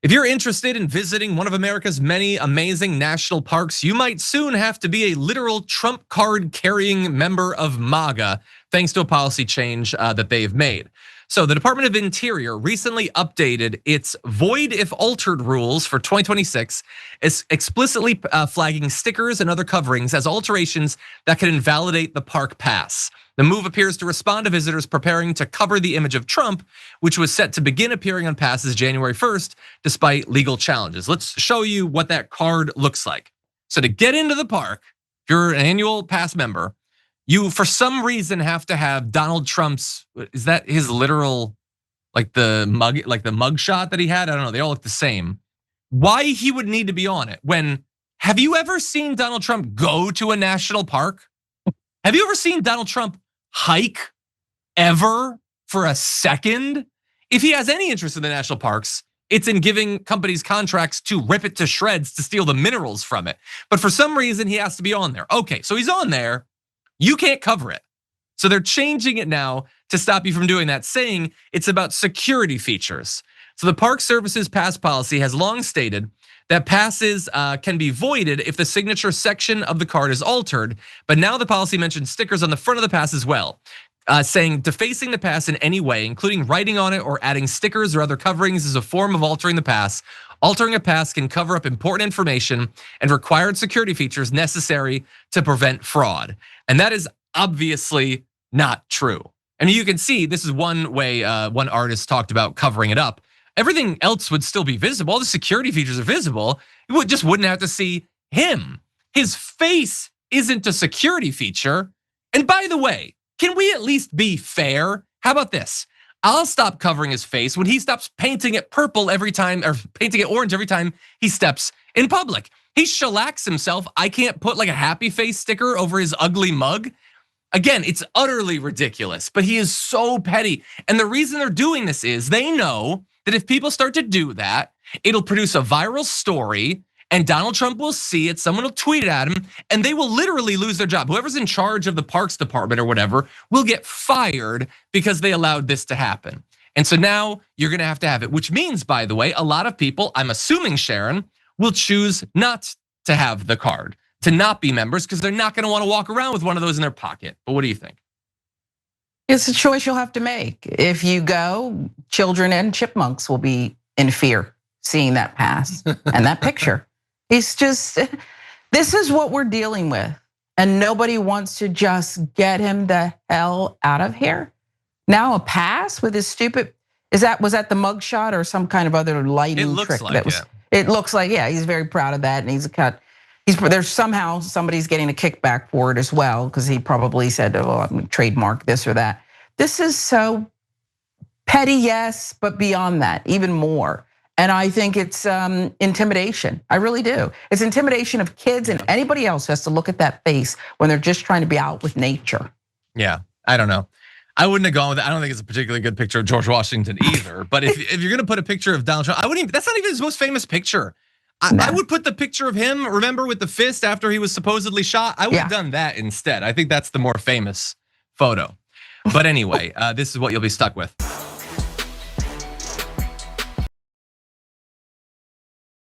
If you're interested in visiting one of America's many amazing national parks, you might soon have to be a literal Trump card carrying member of MAGA, thanks to a policy change that they've made. So the Department of Interior recently updated its void if altered rules for 2026, explicitly flagging stickers and other coverings as alterations that can invalidate the park pass. The move appears to respond to visitors preparing to cover the image of Trump, which was set to begin appearing on passes January 1st, despite legal challenges. Let's show you what that card looks like. So to get into the park, if you're an annual pass member, you for some reason have to have Donald Trump's, is that his literal, like the mug shot that he had? I don't know, they all look the same. Why he would need to be on it have you ever seen Donald Trump go to a national park? Have you ever seen Donald Trump hike ever for a second? If he has any interest in the national parks, it's in giving companies contracts to rip it to shreds to steal the minerals from it. But for some reason, he has to be on there. Okay, so he's on there. You can't cover it. So they're changing it now to stop you from doing that, saying it's about security features. So the Park Services pass policy has long stated that passes can be voided if the signature section of the card is altered. But now the policy mentions stickers on the front of the pass as well, saying defacing the pass in any way, including writing on it or adding stickers or other coverings, is a form of altering the pass. Altering a pass can cover up important information and required security features necessary to prevent fraud. And that is obviously not true. And you can see this is one way one artist talked about covering it up. Everything else would still be visible. All the security features are visible. You just wouldn't have to see him. His face isn't a security feature. And by the way, can we at least be fair? How about this? I'll stop covering his face when he stops painting it purple every time, or painting it orange every time he steps in public. He shellacks himself. I can't put like a happy face sticker over his ugly mug. Again, it's utterly ridiculous, but he is so petty. And the reason they're doing this is they know that if people start to do that, it'll produce a viral story and Donald Trump will see it, someone will tweet it at him, and they will literally lose their job. Whoever's in charge of the parks department or whatever will get fired because they allowed this to happen. And so now you're gonna have to have it, which means, by the way, a lot of people, I'm assuming Sharon, will choose not to have the card, to not be members, because they're not gonna wanna walk around with one of those in their pocket. But what do you think? It's a choice you'll have to make. If you go, children and chipmunks will be in fear seeing that pass and that picture. It's just, this is what we're dealing with. And nobody wants to just get him the hell out of here. Now a pass with his stupid, was that the mugshot or some kind of other lighting trick? It looks like, yeah, he's very proud of that. And there's somehow somebody's getting a kickback for it as well, because he probably said, oh, I'm gonna trademark this or that. This is so petty, yes, but beyond that, even more. And I think it's intimidation. I really do. It's intimidation of kids and anybody else who has to look at that face when they're just trying to be out with nature. Yeah, I don't know. I wouldn't have gone with it. I don't think it's a particularly good picture of George Washington either. But if you're gonna put a picture of Donald Trump, I wouldn't even, that's not even his most famous picture. I would put the picture of him, remember, with the fist after he was supposedly shot? I would have done that instead. I think that's the more famous photo. But anyway, this is what you'll be stuck with.